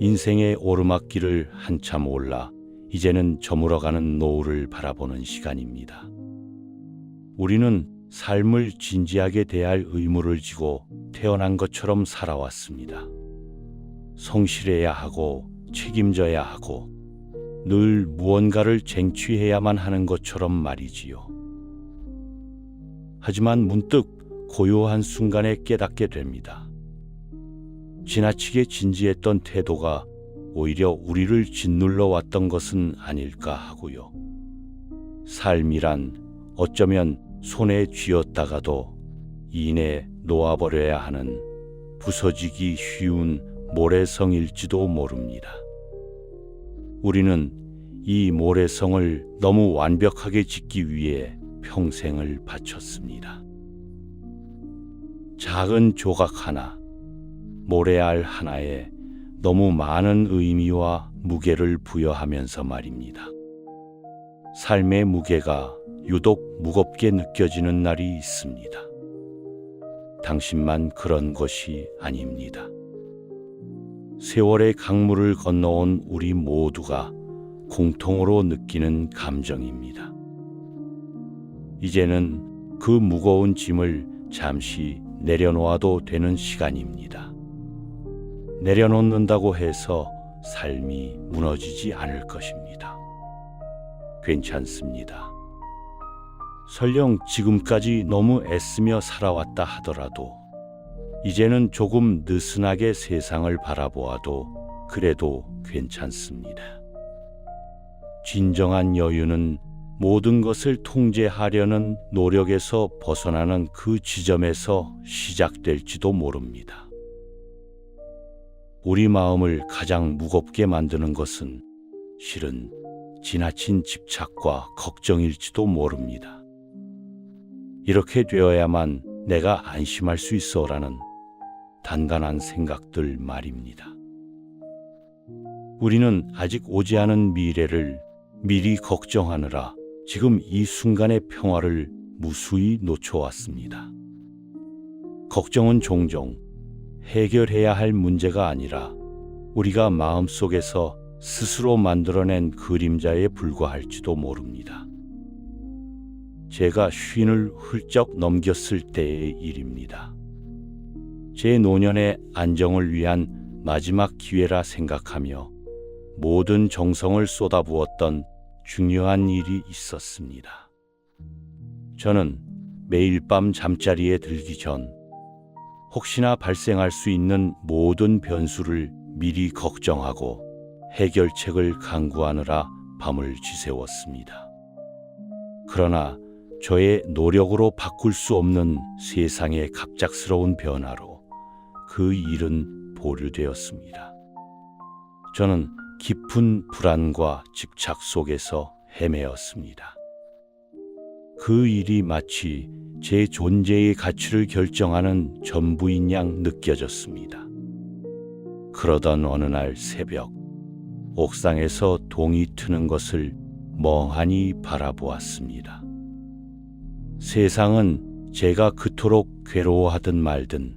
인생의 오르막길을 한참 올라 이제는 저물어가는 노을을 바라보는 시간입니다. 우리는 삶을 진지하게 대할 의무를 지고 태어난 것처럼 살아왔습니다. 성실해야 하고 책임져야 하고 늘 무언가를 쟁취해야만 하는 것처럼 말이지요. 하지만 문득 고요한 순간에 깨닫게 됩니다. 지나치게 진지했던 태도가 오히려 우리를 짓눌러 왔던 것은 아닐까 하고요. 삶이란 어쩌면 손에 쥐었다가도 이내 놓아버려야 하는 부서지기 쉬운 모래성일지도 모릅니다. 우리는 이 모래성을 너무 완벽하게 짓기 위해 평생을 바쳤습니다. 작은 조각 하나, 모래알 하나에 너무 많은 의미와 무게를 부여하면서 말입니다. 삶의 무게가 유독 무겁게 느껴지는 날이 있습니다. 당신만 그런 것이 아닙니다. 세월의 강물을 건너온 우리 모두가 공통으로 느끼는 감정입니다. 이제는 그 무거운 짐을 잠시 내려놓아도 되는 시간입니다. 내려놓는다고 해서 삶이 무너지지 않을 것입니다. 괜찮습니다. 설령 지금까지 너무 애쓰며 살아왔다 하더라도 이제는 조금 느슨하게 세상을 바라보아도 그래도 괜찮습니다. 진정한 여유는 모든 것을 통제하려는 노력에서 벗어나는 그 지점에서 시작될지도 모릅니다. 우리 마음을 가장 무겁게 만드는 것은 실은 지나친 집착과 걱정일지도 모릅니다. 이렇게 되어야만 내가 안심할 수 있어라는 단단한 생각들 말입니다. 우리는 아직 오지 않은 미래를 미리 걱정하느라 지금 이 순간의 평화를 무수히 놓쳐왔습니다. 걱정은 종종 해결해야 할 문제가 아니라 우리가 마음속에서 스스로 만들어낸 그림자에 불과할지도 모릅니다. 제가 50을 훌쩍 넘겼을 때의 일입니다. 제 노년의 안정을 위한 마지막 기회라 생각하며 모든 정성을 쏟아부었던 중요한 일이 있었습니다. 저는 매일 밤 잠자리에 들기 전 혹시나 발생할 수 있는 모든 변수를 미리 걱정하고 해결책을 강구하느라 밤을 지새웠습니다. 그러나 저의 노력으로 바꿀 수 없는 세상의 갑작스러운 변화로 그 일은 보류되었습니다. 저는 깊은 불안과 집착 속에서 헤매었습니다. 그 일이 마치 제 존재의 가치를 결정하는 전부인 양 느껴졌습니다. 그러던 어느 날 새벽, 옥상에서 동이 트는 것을 멍하니 바라보았습니다. 세상은 제가 그토록 괴로워하든 말든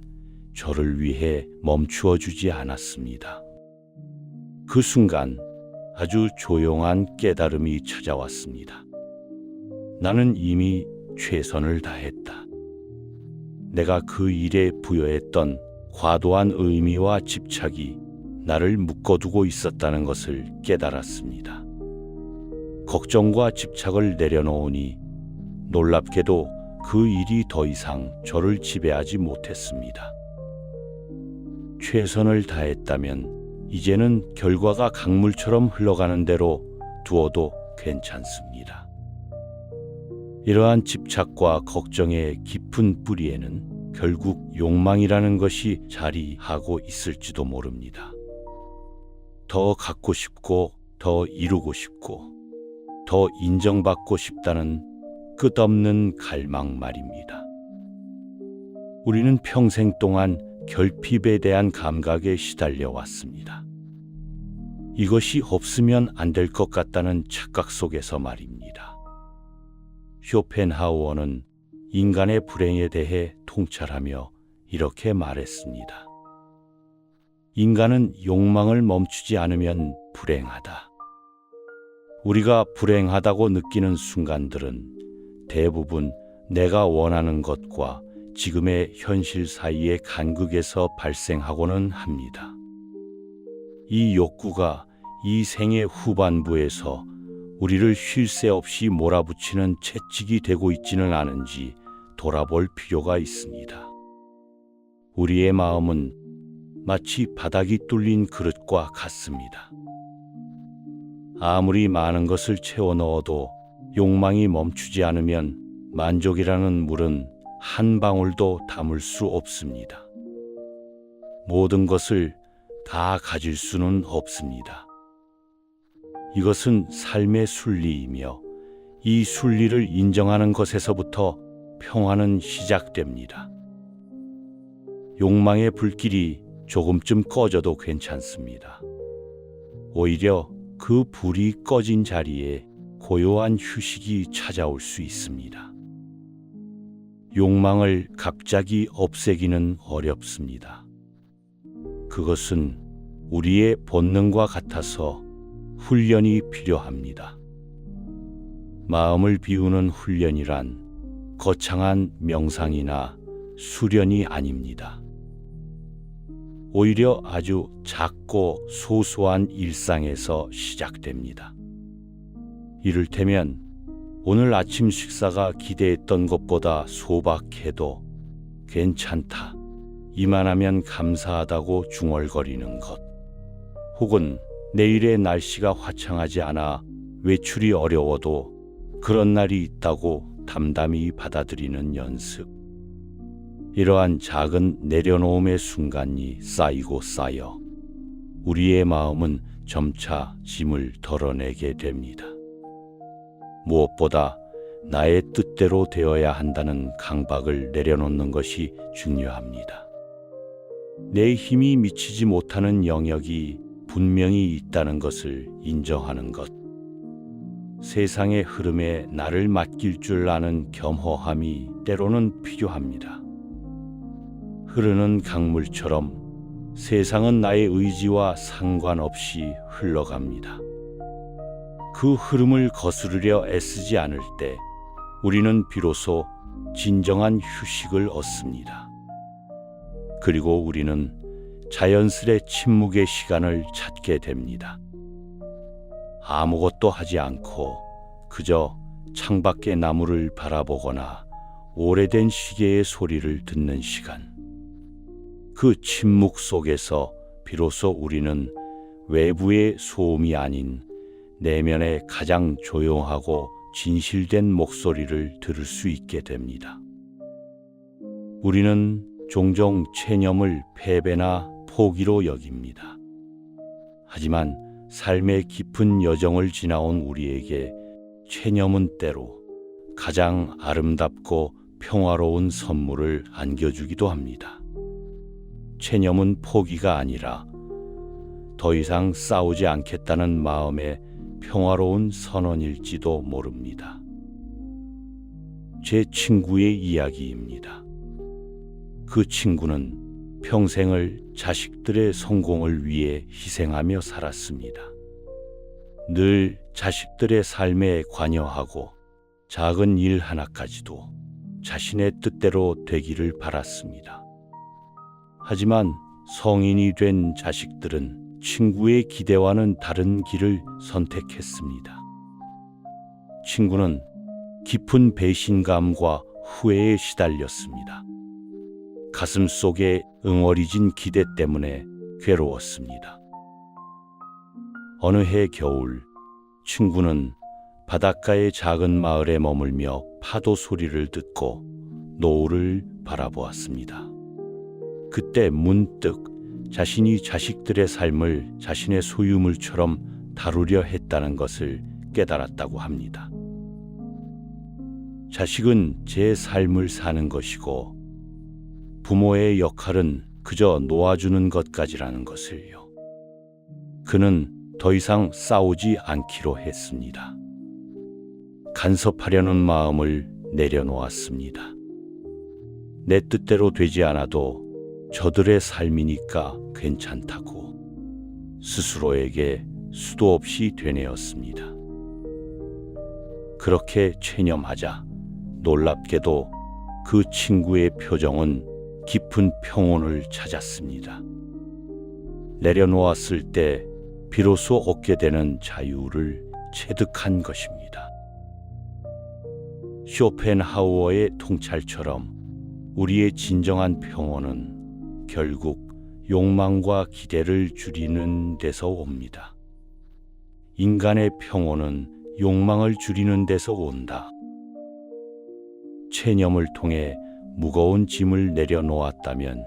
저를 위해 멈추어 주지 않았습니다. 그 순간 아주 조용한 깨달음이 찾아왔습니다. 나는 이미 최선을 다했다. 내가 그 일에 부여했던 과도한 의미와 집착이 나를 묶어두고 있었다는 것을 깨달았습니다. 걱정과 집착을 내려놓으니 놀랍게도 그 일이 더 이상 저를 지배하지 못했습니다. 최선을 다했다면 이제는 결과가 강물처럼 흘러가는 대로 두어도 괜찮습니다. 이러한 집착과 걱정의 깊은 뿌리에는 결국 욕망이라는 것이 자리하고 있을지도 모릅니다. 더 갖고 싶고, 더 이루고 싶고, 더 인정받고 싶다는 끝없는 갈망 말입니다. 우리는 평생 동안 결핍에 대한 감각에 시달려 왔습니다. 이것이 없으면 안 될 것 같다는 착각 속에서 말입니다. 쇼펜하우어는 인간의 불행에 대해 통찰하며 이렇게 말했습니다. 인간은 욕망을 멈추지 않으면 불행하다. 우리가 불행하다고 느끼는 순간들은 대부분 내가 원하는 것과 지금의 현실 사이의 간극에서 발생하고는 합니다. 이 욕구가 이 생의 후반부에서 우리를 쉴 새 없이 몰아붙이는 채찍이 되고 있지는 않은지 돌아볼 필요가 있습니다. 우리의 마음은 마치 바닥이 뚫린 그릇과 같습니다. 아무리 많은 것을 채워 넣어도 욕망이 멈추지 않으면 만족이라는 물은 한 방울도 담을 수 없습니다. 모든 것을 다 가질 수는 없습니다. 이것은 삶의 순리이며 이 순리를 인정하는 것에서부터 평화는 시작됩니다. 욕망의 불길이 조금쯤 꺼져도 괜찮습니다. 오히려 그 불이 꺼진 자리에 고요한 휴식이 찾아올 수 있습니다. 욕망을 갑자기 없애기는 어렵습니다. 그것은 우리의 본능과 같아서 훈련이 필요합니다. 마음을 비우는 훈련이란 거창한 명상이나 수련이 아닙니다. 오히려 아주 작고 소소한 일상에서 시작됩니다. 이를테면 오늘 아침 식사가 기대했던 것보다 소박해도 괜찮다, 이만하면 감사하다고 중얼거리는 것, 혹은 내일의 날씨가 화창하지 않아 외출이 어려워도 그런 날이 있다고 담담히 받아들이는 연습. 이러한 작은 내려놓음의 순간이 쌓이고 쌓여 우리의 마음은 점차 짐을 덜어내게 됩니다. 무엇보다 나의 뜻대로 되어야 한다는 강박을 내려놓는 것이 중요합니다. 내 힘이 미치지 못하는 영역이 분명히 있다는 것을 인정하는 것. 세상의 흐름에 나를 맡길 줄 아는 겸허함이 때로는 필요합니다. 흐르는 강물처럼 세상은 나의 의지와 상관없이 흘러갑니다. 그 흐름을 거스르려 애쓰지 않을 때 우리는 비로소 진정한 휴식을 얻습니다. 그리고 우리는 자연스레 침묵의 시간을 찾게 됩니다. 아무것도 하지 않고 그저 창밖의 나무를 바라보거나 오래된 시계의 소리를 듣는 시간. 그 침묵 속에서 비로소 우리는 외부의 소음이 아닌 내면의 가장 조용하고 진실된 목소리를 들을 수 있게 됩니다. 우리는 종종 체념을 패배나 포기로 여깁니다. 하지만 삶의 깊은 여정을 지나온 우리에게 체념은 때로 가장 아름답고 평화로운 선물을 안겨주기도 합니다. 체념은 포기가 아니라 더 이상 싸우지 않겠다는 마음의 평화로운 선언일지도 모릅니다. 제 친구의 이야기입니다. 그 친구는 평생을 자식들의 성공을 위해 희생하며 살았습니다. 늘 자식들의 삶에 관여하고 작은 일 하나까지도 자신의 뜻대로 되기를 바랐습니다. 하지만 성인이 된 자식들은 친구의 기대와는 다른 길을 선택했습니다. 친구는 깊은 배신감과 후회에 시달렸습니다. 가슴 속에 응어리진 기대 때문에 괴로웠습니다. 어느 해 겨울, 친구는 바닷가의 작은 마을에 머물며 파도 소리를 듣고 노을을 바라보았습니다. 그때 문득 자신이 자식들의 삶을 자신의 소유물처럼 다루려 했다는 것을 깨달았다고 합니다. 자식은 제 삶을 사는 것이고 부모의 역할은 그저 놓아주는 것까지라는 것을요. 그는 더 이상 싸우지 않기로 했습니다. 간섭하려는 마음을 내려놓았습니다. 내 뜻대로 되지 않아도 저들의 삶이니까 괜찮다고 스스로에게 수도 없이 되뇌었습니다. 그렇게 체념하자 놀랍게도 그 친구의 표정은 깊은 평온을 찾았습니다. 내려놓았을 때 비로소 얻게 되는 자유를 체득한 것입니다. 쇼펜하우어의 통찰처럼 우리의 진정한 평온은 결국 욕망과 기대를 줄이는 데서 옵니다. 인간의 평온은 욕망을 줄이는 데서 온다. 체념을 통해 무거운 짐을 내려놓았다면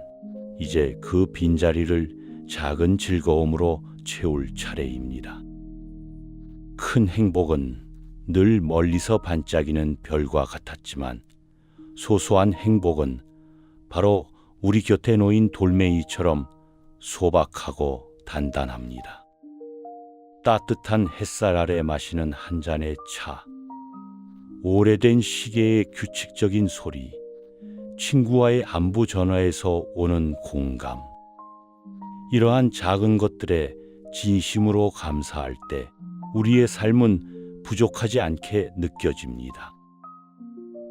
이제 그 빈자리를 작은 즐거움으로 채울 차례입니다. 큰 행복은 늘 멀리서 반짝이는 별과 같았지만 소소한 행복은 바로 우리 곁에 놓인 돌멩이처럼 소박하고 단단합니다. 따뜻한 햇살 아래 마시는 한 잔의 차, 오래된 시계의 규칙적인 소리, 친구와의 안부 전화에서 오는 공감. 이러한 작은 것들에 진심으로 감사할 때 우리의 삶은 부족하지 않게 느껴집니다.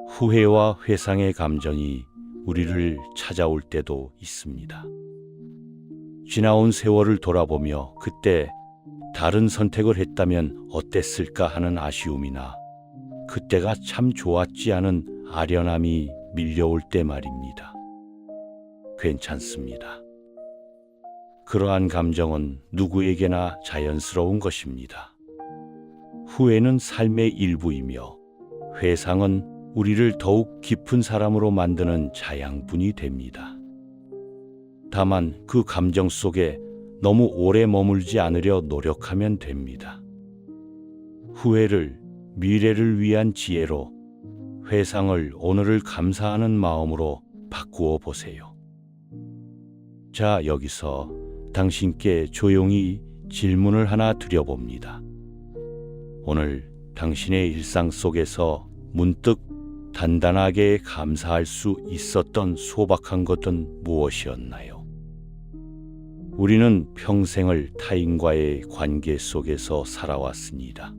후회와 회상의 감정이 우리를 찾아올 때도 있습니다. 지나온 세월을 돌아보며 그때 다른 선택을 했다면 어땠을까 하는 아쉬움이나 그때가 참 좋았지 않은 아련함이 밀려올 때 말입니다. 괜찮습니다. 그러한 감정은 누구에게나 자연스러운 것입니다. 후회는 삶의 일부이며 회상은 우리를 더욱 깊은 사람으로 만드는 자양분이 됩니다. 다만 그 감정 속에 너무 오래 머물지 않으려 노력하면 됩니다. 후회를 미래를 위한 지혜로, 회상을 오늘을 감사하는 마음으로 바꾸어 보세요. 자, 여기서 당신께 조용히 질문을 하나 드려봅니다. 오늘 당신의 일상 속에서 문득 단단하게 감사할 수 있었던 소박한 것은 무엇이었나요? 우리는 평생을 타인과의 관계 속에서 살아왔습니다.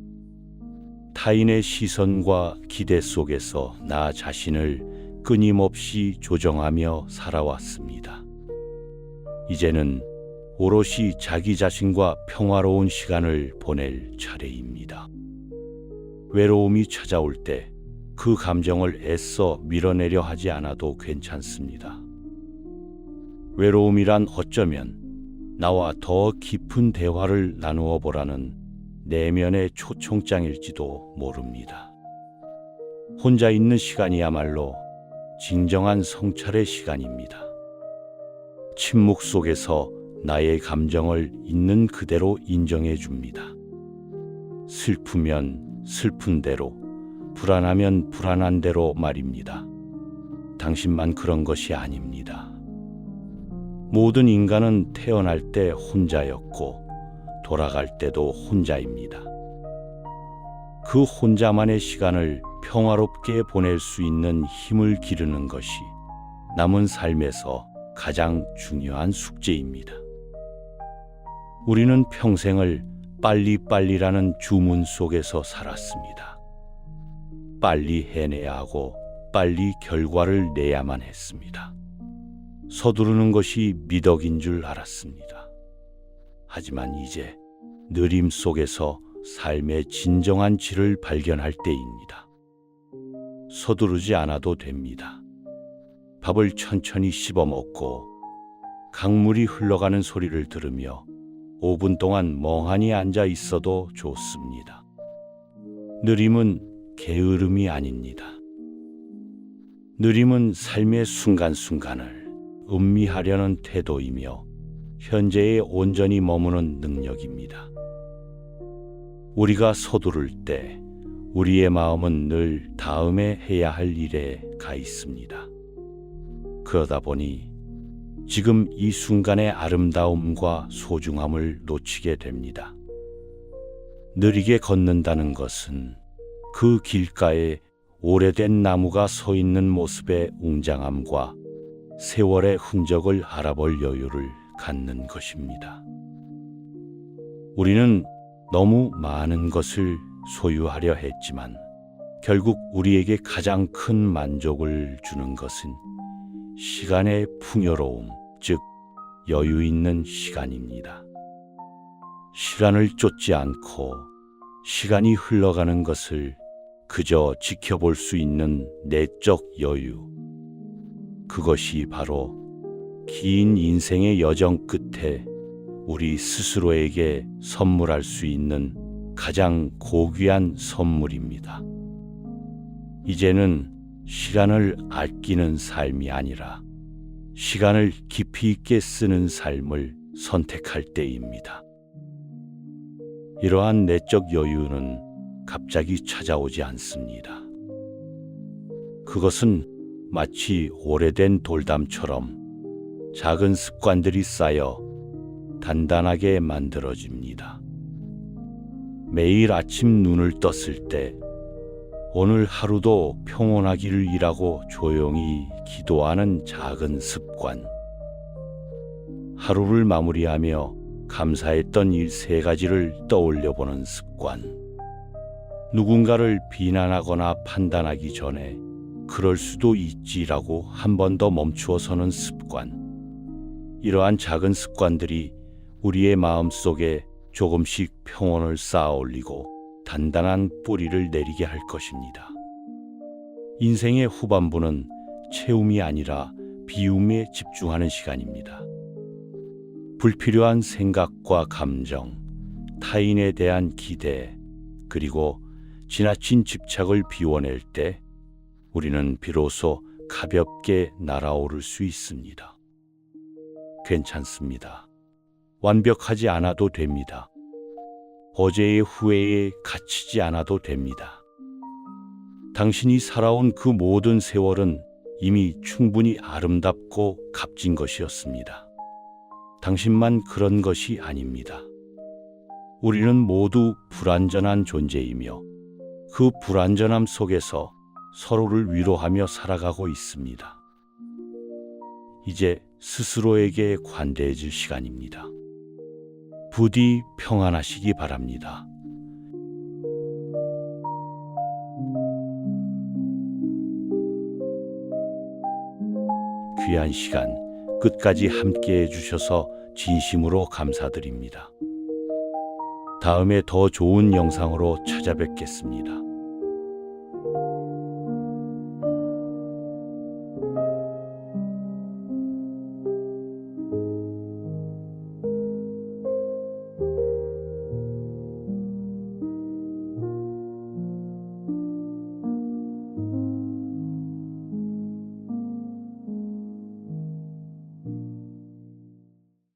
타인의 시선과 기대 속에서 나 자신을 끊임없이 조정하며 살아왔습니다. 이제는 오롯이 자기 자신과 평화로운 시간을 보낼 차례입니다. 외로움이 찾아올 때 그 감정을 애써 밀어내려 하지 않아도 괜찮습니다. 외로움이란 어쩌면 나와 더 깊은 대화를 나누어 보라는 내면의 초청장일지도 모릅니다. 혼자 있는 시간이야말로 진정한 성찰의 시간입니다. 침묵 속에서 나의 감정을 있는 그대로 인정해 줍니다. 슬프면 슬픈 대로, 불안하면 불안한 대로 말입니다. 당신만 그런 것이 아닙니다. 모든 인간은 태어날 때 혼자였고 돌아갈 때도 혼자입니다. 그 혼자만의 시간을 평화롭게 보낼 수 있는 힘을 기르는 것이 남은 삶에서 가장 중요한 숙제입니다. 우리는 평생을 빨리빨리라는 주문 속에서 살았습니다. 빨리 해내야 하고 빨리 결과를 내야만 했습니다. 서두르는 것이 미덕인 줄 알았습니다. 하지만 이제 느림 속에서 삶의 진정한 질을 발견할 때입니다. 서두르지 않아도 됩니다. 밥을 천천히 씹어 먹고 강물이 흘러가는 소리를 들으며 5분 동안 멍하니 앉아 있어도 좋습니다. 느림은 게으름이 아닙니다. 느림은 삶의 순간순간을 음미하려는 태도이며 현재에 온전히 머무는 능력입니다. 우리가 서두를 때 우리의 마음은 늘 다음에 해야 할 일에 가 있습니다. 그러다 보니 지금 이 순간의 아름다움과 소중함을 놓치게 됩니다. 느리게 걷는다는 것은 그 길가에 오래된 나무가 서 있는 모습의 웅장함과 세월의 흔적을 알아볼 여유를 갖는 것입니다. 우리는 너무 많은 것을 소유하려 했지만 결국 우리에게 가장 큰 만족을 주는 것은 시간의 풍요로움, 즉 여유 있는 시간입니다. 시간을 쫓지 않고 시간이 흘러가는 것을 그저 지켜볼 수 있는 내적 여유. 그것이 바로 긴 인생의 여정 끝에 우리 스스로에게 선물할 수 있는 가장 고귀한 선물입니다. 이제는 시간을 아끼는 삶이 아니라 시간을 깊이 있게 쓰는 삶을 선택할 때입니다. 이러한 내적 여유는 갑자기 찾아오지 않습니다. 그것은 마치 오래된 돌담처럼 작은 습관들이 쌓여 단단하게 만들어집니다. 매일 아침 눈을 떴을 때 오늘 하루도 평온하기를 이라고 조용히 기도하는 작은 습관. 하루를 마무리하며 감사했던 일 3가지를 떠올려 보는 습관. 누군가를 비난하거나 판단하기 전에 그럴 수도 있지라고 한 번 더 멈추어 서는 습관. 이러한 작은 습관들이 우리의 마음 속에 조금씩 평온을 쌓아 올리고 단단한 뿌리를 내리게 할 것입니다. 인생의 후반부는 채움이 아니라 비움에 집중하는 시간입니다. 불필요한 생각과 감정, 타인에 대한 기대, 그리고 지나친 집착을 비워낼 때 우리는 비로소 가볍게 날아오를 수 있습니다. 괜찮습니다. 완벽하지 않아도 됩니다. 어제의 후회에 갇히지 않아도 됩니다. 당신이 살아온 그 모든 세월은 이미 충분히 아름답고 값진 것이었습니다. 당신만 그런 것이 아닙니다. 우리는 모두 불완전한 존재이며 그 불완전함 속에서 서로를 위로하며 살아가고 있습니다. 이제 스스로에게 관대해질 시간입니다. 부디 평안하시기 바랍니다. 귀한 시간 끝까지 함께 해주셔서 진심으로 감사드립니다. 다음에 더 좋은 영상으로 찾아뵙겠습니다.